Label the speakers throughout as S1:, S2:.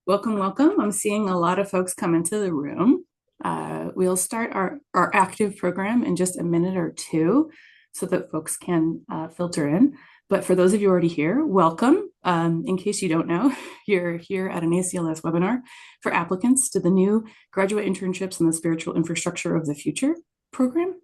S1: Welcome, welcome. I'm seeing a lot of folks come into the room. We'll start our active program in just a minute or two so that folks can filter in. But for those of you already here, welcome. In case you don't know, you're here at an ACLS webinar for applicants to the new Graduate Internships in the Spiritual Infrastructure of the Future program.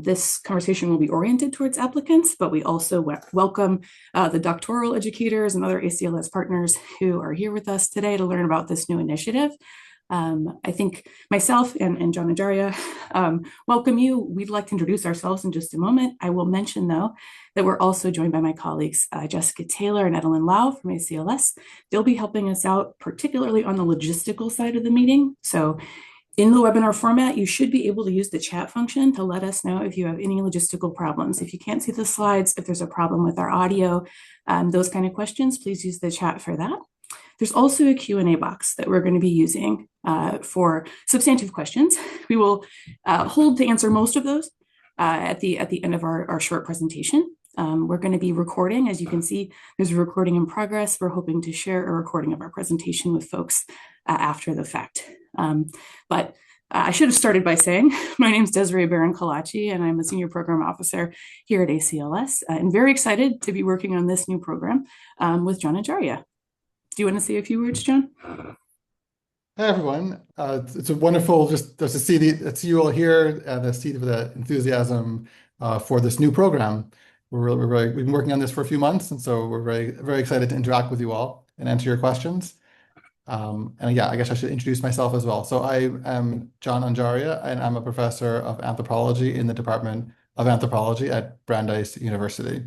S1: This conversation will be oriented towards applicants, but we also welcome the doctoral educators and other ACLS partners who are here with us today to learn about this new initiative. I think myself and Jonathan Anjaria welcome you. We'd like to introduce ourselves in just a moment. I will mention, though, that we're also joined by my colleagues, Jessica Taylor and Edelyn Lau from ACLS. They'll be helping us out, particularly on the logistical side of the meeting. So in the webinar format, you should be able to use the chat function to let us know if you have any logistical problems. If you can't see the slides, if there's a problem with our audio, those kind of questions, please use the chat for that. There's also a Q&A box that we're going to be using for substantive questions. We will hold to answer most of those at the end of our short presentation. We're going to be recording. As you can see, there's a recording in progress. We're hoping to share a recording of our presentation with folks after the fact. But I should have started by saying, my name is Desiree Barron-Callaci, and I'm a Senior Program Officer here at ACLS, and very excited to be working on this new program with Jonathan Anjaria. Do you want to say a few words, John?
S2: Hi, everyone. It's a wonderful just to see you all here and to see the enthusiasm for this new program. We've been working on this for a few months, and so we're very excited to interact with you all and answer your questions. And yeah, I guess I should introduce myself as well. So I am John Anjaria, and I'm a professor of anthropology in the Department of Anthropology at Brandeis University.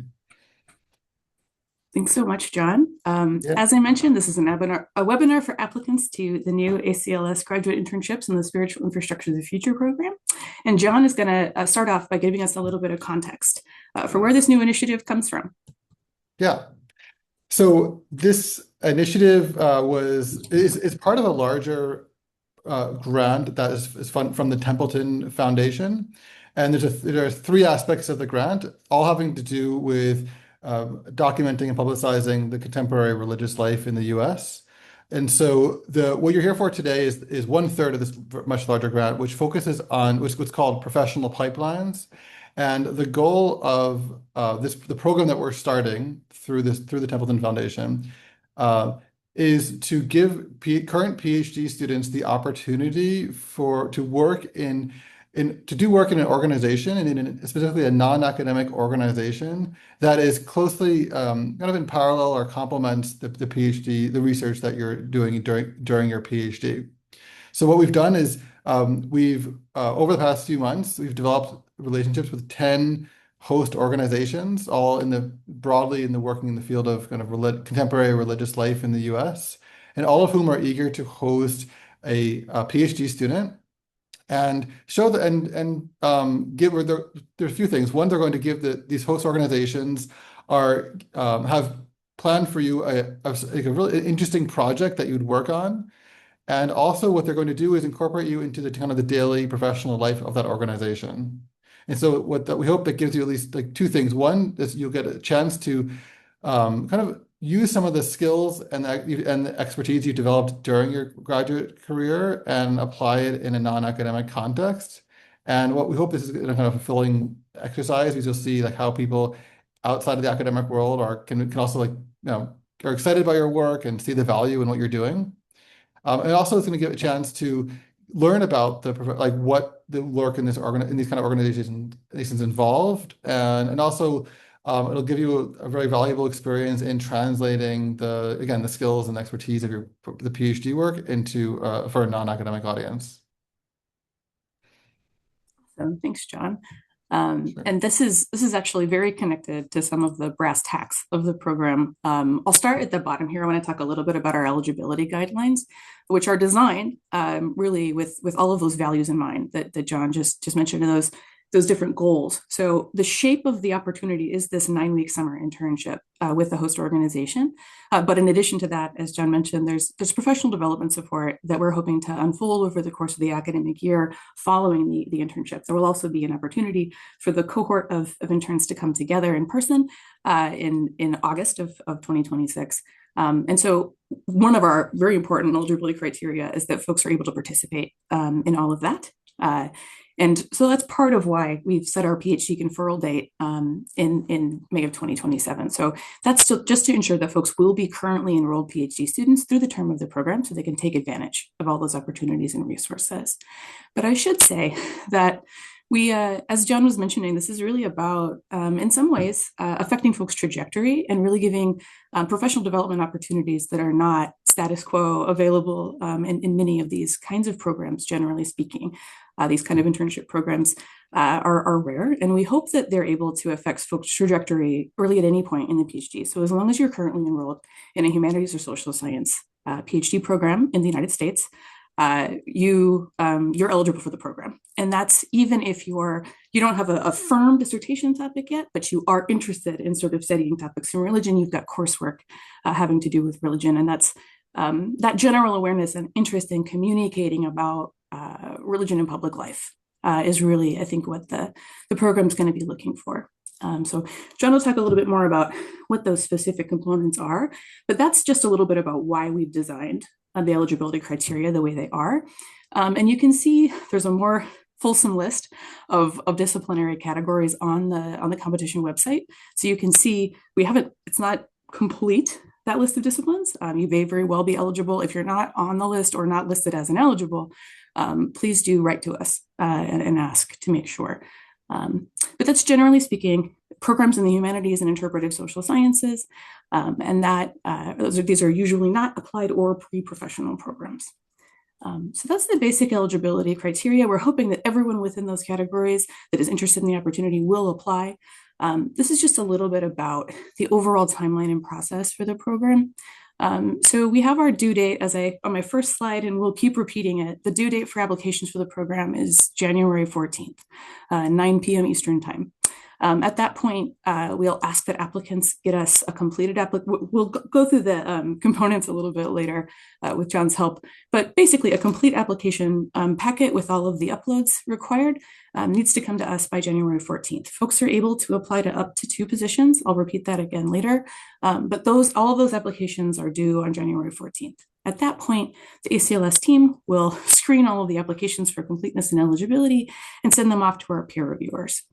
S1: Thanks so much, John. As I mentioned, this is a webinar for applicants to the new ACLS Graduate Internships in the Spiritual Infrastructure of the Future program. And John is going to start off by giving us a little bit of context for where this new initiative comes from.
S2: Yeah. So this initiative is part of a larger grant that is funded from the Templeton Foundation. And there are three aspects of the grant, all having to do with documenting and publicizing the contemporary religious life in the US. And so what you're here for today is 1/3 of this much larger grant, which focuses on what's called professional pipelines. And the goal of the program that we're starting through the Templeton Foundation is to give current PhD students the opportunity to do work in an organization, and specifically a non-academic organization that is closely kind of in parallel or complements the PhD, the research that you're doing during your PhD. So what we've done is we've over the past few months, we've developed relationships with 10 host organizations, all broadly working in the field of kind of contemporary religious life in the US, and all of whom are eager to host a PhD student and show give there's a few things. One, they're going to give these host organizations have planned for you a really interesting project that you'd work on. And also what they're going to do is incorporate you into the kind of the daily professional life of that organization. And so we hope that gives you at least like two things. One is you'll get a chance to kind of use some of the skills and the expertise you developed during your graduate career and apply it in a non-academic context. And what we hope this is a kind of fulfilling exercise, because you'll see like how people outside of the academic world can also are excited by your work and see the value in what you're doing. And also it's going to give a chance to learn about what the work in these kind of organizations involved, and also it'll give you a very valuable experience in translating the skills and expertise of the PhD work for a non-academic audience.
S1: Awesome. Thanks, John.
S2: Sure.
S1: And this is actually very connected to some of the brass tacks of the program. I'll start at the bottom here. I want to talk a little bit about our eligibility guidelines, which are designed really with all of those values in mind that John just mentioned, and those different goals. So the shape of the opportunity is this 9-week summer internship with the host organization. But in addition to that, as John mentioned, there's professional development support that we're hoping to unfold over the course of the academic year following the internship. There will also be an opportunity for the cohort of interns to come together in person in August of 2026 And so one of our very important eligibility criteria is that folks are able to participate in all of that. And so that's part of why we've set our PhD conferral date in May of 2027. So that's just to ensure that folks will be currently enrolled PhD students through the term of the program so they can take advantage of all those opportunities and resources. But I should say that we, as John was mentioning, this is really about, in some ways, affecting folks' trajectory and really giving professional development opportunities that are not status quo available in many of these kinds of programs, generally speaking. These kind of internship programs are rare, and we hope that they're able to affect folks' trajectory early at any point in the PhD. So as long as you're currently enrolled in a humanities or social science PhD program in the United States, you're eligible for the program. And that's even if you don't have a firm dissertation topic yet, but you are interested in sort of studying topics in religion. You've got coursework having to do with religion. And that's that general awareness and interest in communicating about religion in public life is really, I think, what the program is going to be looking for. So John will talk a little bit more about what those specific components are, but that's just a little bit about why we've designed the eligibility criteria the way they are. And you can see there's a more fulsome list of disciplinary categories on the competition website. So you can see it's not complete, that list of disciplines. You may very well be eligible. If you're not on the list or not listed as ineligible, please do write to us and ask to make sure. But that's generally speaking programs in the humanities and interpretive social sciences, and that these are usually not applied or pre-professional programs. So that's the basic eligibility criteria. We're hoping that everyone within those categories that is interested in the opportunity will apply. This is just a little bit about the overall timeline and process for the program. So we have our due date on my first slide, and we'll keep repeating it. The due date for applications for the program is January 14th, 9 p.m. Eastern time. At that point, we'll ask that applicants get us a completed We'll go through the components a little bit later with John's help, but basically a complete application packet with all of the uploads required needs to come to us by January 14th. Folks are able to apply to up to 2 positions. I'll repeat that again later, but all of those applications are due on January 14th. At that point, the ACLS team will screen all of the applications for completeness and eligibility and send them off to our peer reviewers.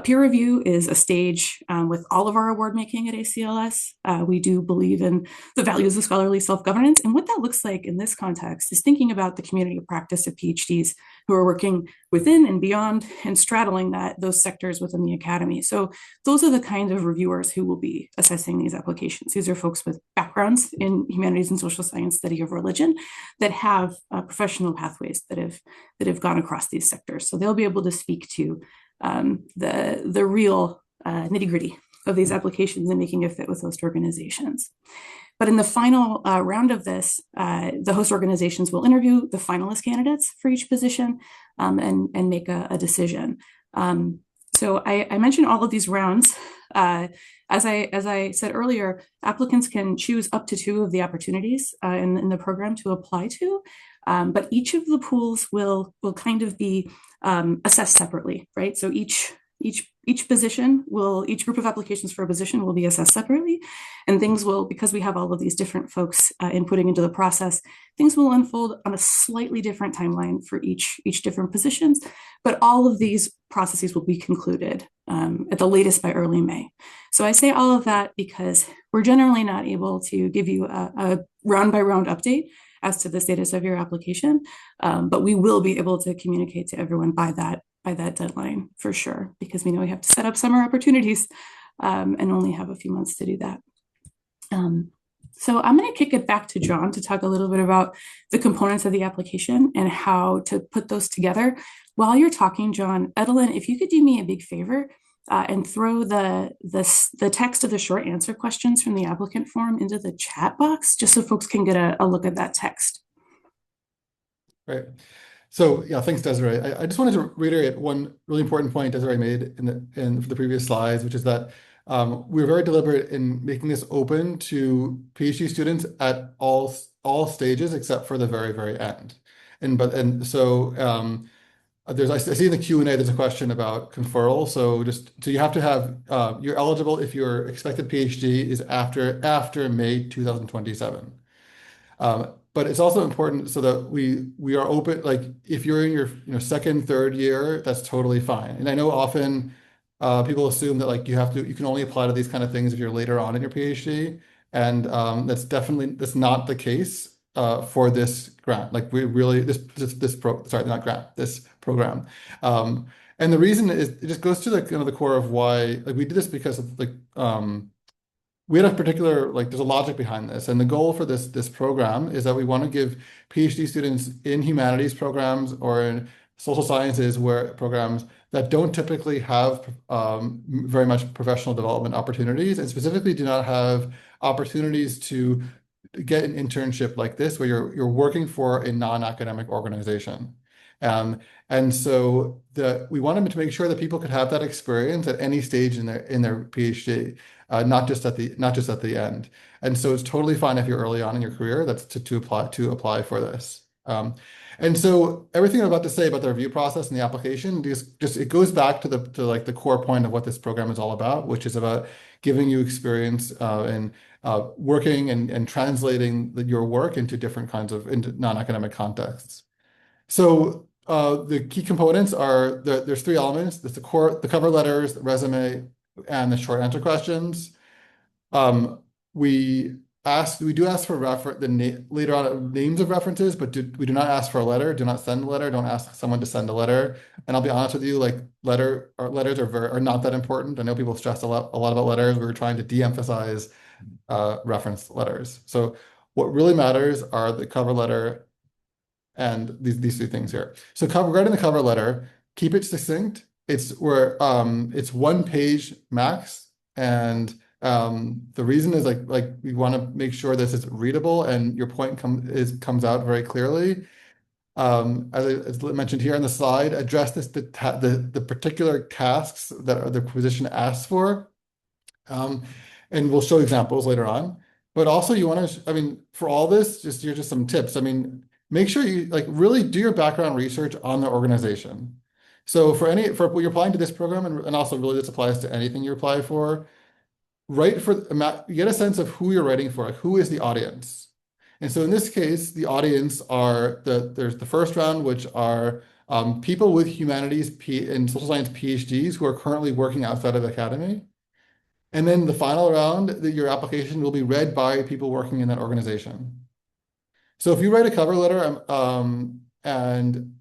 S1: Peer review is a stage with all of our award making at ACLS. We do believe in the values of scholarly self-governance, and what that looks like in this context is thinking about the community of practice of PhDs who are working within and beyond and straddling those sectors within the academy. So those are the kinds of reviewers who will be assessing these applications. These are folks with backgrounds in humanities and social science study of religion that have professional pathways that have gone across these sectors. So they'll be able to speak to the real nitty-gritty of these applications and making a fit with host organizations. But in the final round of this, the host organizations will interview the finalist candidates for each position and make a decision. So I mentioned all of these rounds. As I said earlier, applicants can choose up to 2 of the opportunities in the program to apply to, but each of the pools will kind of be assessed separately, right? So each group of applications for a position will be assessed separately, and things will, because we have all of these different folks inputting into the process, things will unfold on a slightly different timeline for each different positions, but all of these processes will be concluded at the latest by early May. So I say all of that because we're generally not able to give you a round by round update as to the status of your application, but we will be able to communicate to everyone by that deadline for sure, because we know we have to set up summer opportunities and only have a few months to do that. So I'm going to kick it back to John to talk a little bit about the components of the application and how to put those together. While you're talking, John, Edelyn, if you could do me a big favor and throw the text of the short answer questions from the applicant form into the chat box, just so folks can get a look at that text.
S2: Right. So yeah, thanks, Desiree. I just wanted to reiterate one really important point Desiree made in the previous slides, which is that we're very deliberate in making this open to PhD students at all stages except for the very, very end. So I see in the Q&A there's a question about conferral. So you have to have you're eligible if your expected PhD is after May 2027. But it's also important so that we are open, like if you're in your second, third year, that's totally fine. And I know often people assume that like you can only apply to these kind of things if you're later on in your PhD. And that's not the case for this grant. Like we really sorry, not grant, this program. And the reason is it just goes to the kind of the core of why like we did this because of like we had a particular, like, there's a logic behind this. And the goal for this program is that we want to give PhD students in humanities programs or in social sciences programs that don't typically have very much professional development opportunities and specifically do not have opportunities to get an internship like this where you're working for a non-academic organization. And so we wanted to make sure that people could have that experience at any stage in their PhD. Not just at the end. And so it's totally fine if you're early on in your career. That's to apply for this. And so everything I'm about to say about the review process and the application just it goes back to like the core point of what this program is all about, which is about giving you experience in working and translating your work into into non-academic contexts. So the key components are there's three elements. There's the cover letters, the resume, and the short answer questions. We do ask for later on names of references, but we do not ask for a letter. Do not send a letter. Don't ask someone to send a letter. And I'll be honest with you, like letters are not that important. I know people stress a lot about letters. We're trying to de-emphasize reference letters. So what really matters are the cover letter and these three things here. So regarding the cover letter, keep it succinct. It's 1 page max, and the reason is like we want to make sure this is readable and your point comes out very clearly. As mentioned here on the slide, address the particular tasks that the position asks for, and we'll show examples later on. But also, you want to, I mean, for all this, here's just some tips. I mean, make sure you like really do your background research on the organization. So for when you're applying to this program, and also really this applies to anything you apply for, you get a sense of who you're writing for, like who is the audience. And so in this case, the audience there's the first round, which are people with humanities and social science PhDs who are currently working outside of the academy. And then the final round, your application will be read by people working in that organization. So if you write a cover letter and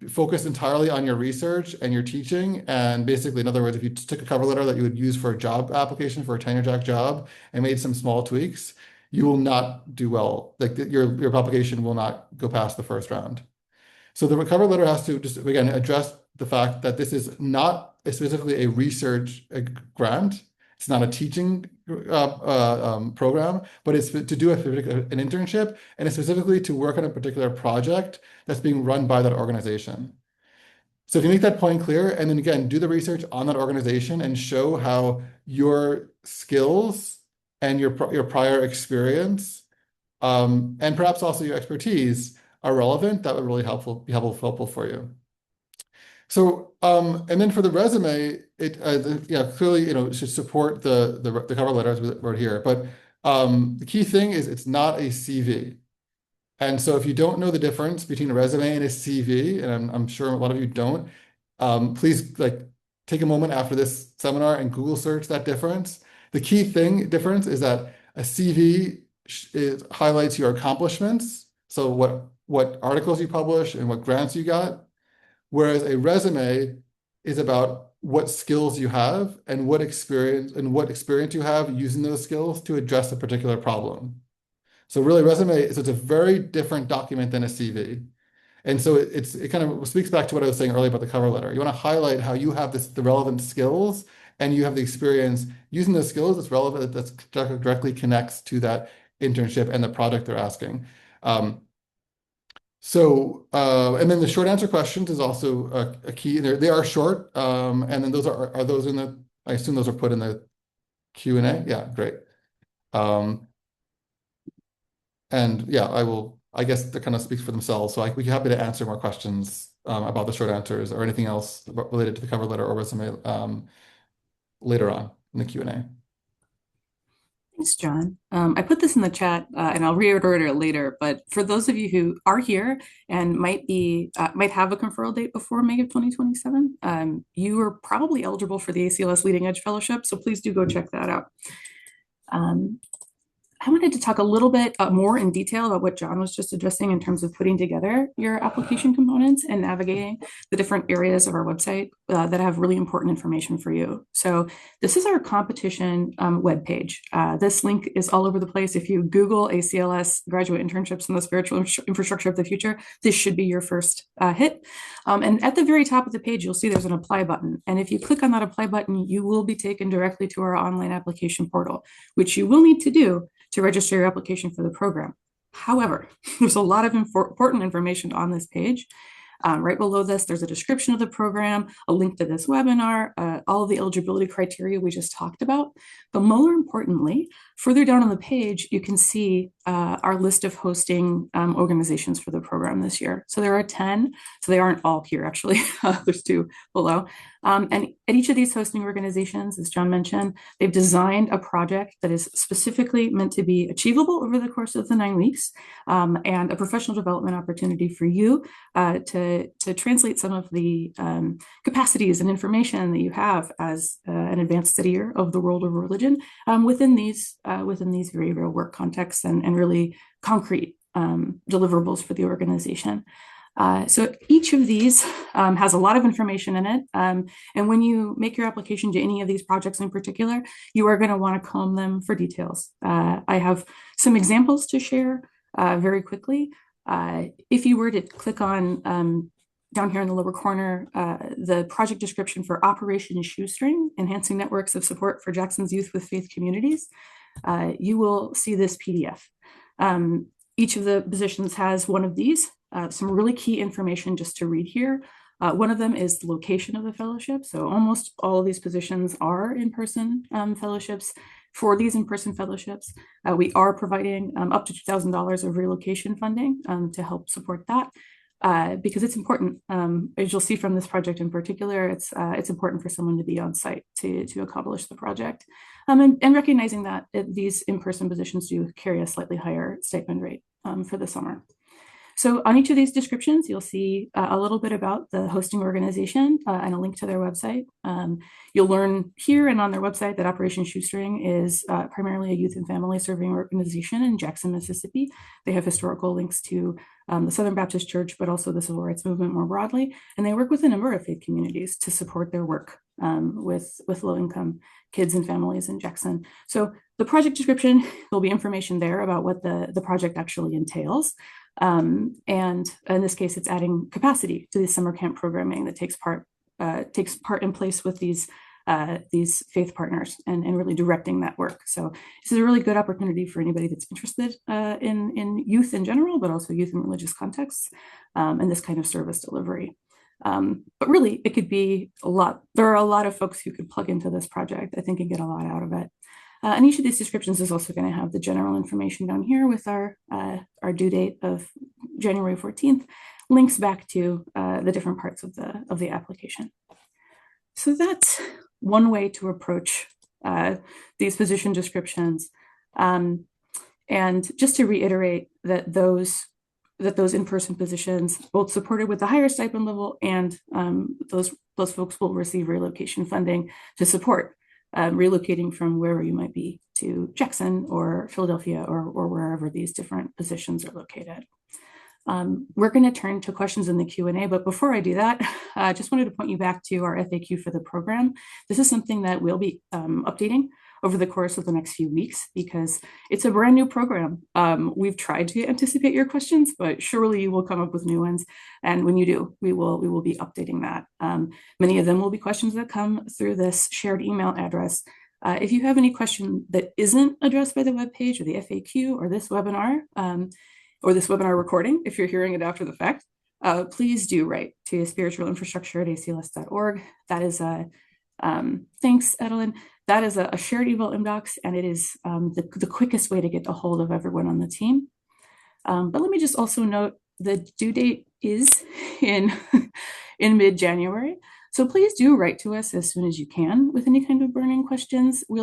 S2: focus entirely on your research and your teaching, and basically, in other words, if you took a cover letter that you would use for a job application for a tenure track job and made some small tweaks, you will not do well. Like your application will not go past the first round. So the cover letter has to just, again, address the fact that this is not specifically a research grant. It's not a teaching program, but it's to do an internship, and it's specifically to work on a particular project that's being run by that organization. So if you make that point clear, and then again, do the research on that organization and show how your skills and your prior experience, and perhaps also your expertise are relevant, that would really be helpful for you. So, and then for the resume, clearly, it should support the cover letter as we wrote here. But the key thing is it's not a CV. And so if you don't know the difference between a resume and a CV, and I'm sure a lot of you don't, please take a moment after this seminar and Google search that difference. The key difference is that a CV highlights your accomplishments. So what articles you publish and what grants you got. Whereas a resume is about what skills you have and what experience you have using those skills to address a particular problem. So really it's a very different document than a CV. And so it kind of speaks back to what I was saying earlier about the cover letter. You want to highlight how you have the relevant skills and you have the experience using those skills that's relevant, that directly connects to that internship and the project they're asking. And then the short answer questions is also a key. They are short, and then those are those in the. I assume those are put in the Q&A. Yeah, great. And yeah, I guess that kind of speaks for themselves. So we'd be happy to answer more questions about the short answers or anything else related to the cover letter or resume later on in the Q&A.
S1: Thanks, John. I put this in the chat, and I'll reiterate it later. But for those of you who are here and might have a conferral date before May of 2027, you are probably eligible for the ACLS Leading Edge Fellowship. So please do go check that out. I wanted to talk a little bit more in detail about what John was just addressing in terms of putting together your application components and navigating the different areas of our website that have really important information for you. So this is our competition webpage. This link is all over the place. If you Google ACLS Graduate Internships in the Spiritual Infrastructure of the Future, this should be your first hit. And at the very top of the page, you'll see there's an apply button. And if you click on that apply button, you will be taken directly to our online application portal, which you will need to do to register your application for the program. However, there's a lot of important information on this page. Right below this, there's a description of the program, a link to this webinar, all of the eligibility criteria we just talked about. But more importantly, further down on the page, you can see our list of hosting organizations for the program this year. So there are 10, so they aren't all here actually, there's 2 below. And at each of these hosting organizations, as John mentioned, they've designed a project that is specifically meant to be achievable over the course of the 9 weeks, and a professional development opportunity for you to translate some of the capacities and information that you have as an advanced studier of the world of religion within these very real work contexts and really concrete deliverables for the organization. So each of these has a lot of information in it. And when you make your application to any of these projects in particular, you are going to want to comb them for details. I have some examples to share very quickly. If you were to click on down here in the lower corner, the project description for Operation Shoestring, Enhancing Networks of Support for Jackson's Youth with Faith Communities, you will see this PDF. Each of the positions has one of these, some really key information just to read here. One of them is the location of the fellowship. So almost all of these positions are in-person fellowships. For these in-person fellowships, we are providing up to $2,000 of relocation funding to help support that. Because it's important, as you'll see from this project in particular, it's important for someone to be on site to accomplish the project. And recognizing that these in-person positions do carry a slightly higher stipend rate for the summer. So on each of these descriptions, you'll see a little bit about the hosting organization and a link to their website. You'll learn here and on their website that Operation Shoestring is primarily a youth and family serving organization in Jackson, Mississippi. They have historical links to the Southern Baptist Church, but also the civil rights movement more broadly. And they work with a number of faith communities to support their work with low-income kids and families in Jackson. So the project description, there'll be information there about what the project actually entails. And in this case, it's adding capacity to the summer camp programming that takes part in place with these faith partners and really directing that work. So this is a really good opportunity for anybody that's interested in youth in general, but also youth in religious contexts and this kind of service delivery. But really, it could be a lot. There are a lot of folks who could plug into this project, I think, and get a lot out of it. And each of these descriptions is also going to have the general information down here with our due date of January 14th, links back to the different parts of the application. So that's one way to approach these position descriptions. And just to reiterate that those in-person positions, both supported with the higher stipend level and those folks will receive relocation funding to support relocating from wherever you might be to Jackson or Philadelphia or wherever these different positions are located. We're going to turn to questions in the Q&A, but before I do that, I just wanted to point you back to our FAQ for the program. This is something that we'll be updating over the course of the next few weeks because it's a brand new program. We've tried to anticipate your questions, but surely you will come up with new ones. And when you do, we will be updating that. Many of them will be questions that come through this shared email address. If you have any question that isn't addressed by the webpage or the FAQ or this webinar recording, if you're hearing it after the fact, please do write to spiritualinfrastructure@acls.org. That is thanks, Edelyn. That is a shared email inbox, and it is the quickest way to get a hold of everyone on the team. But let me just also note the due date is in in mid-January. So please do write to us as soon as you can with any kind of burning questions. We'll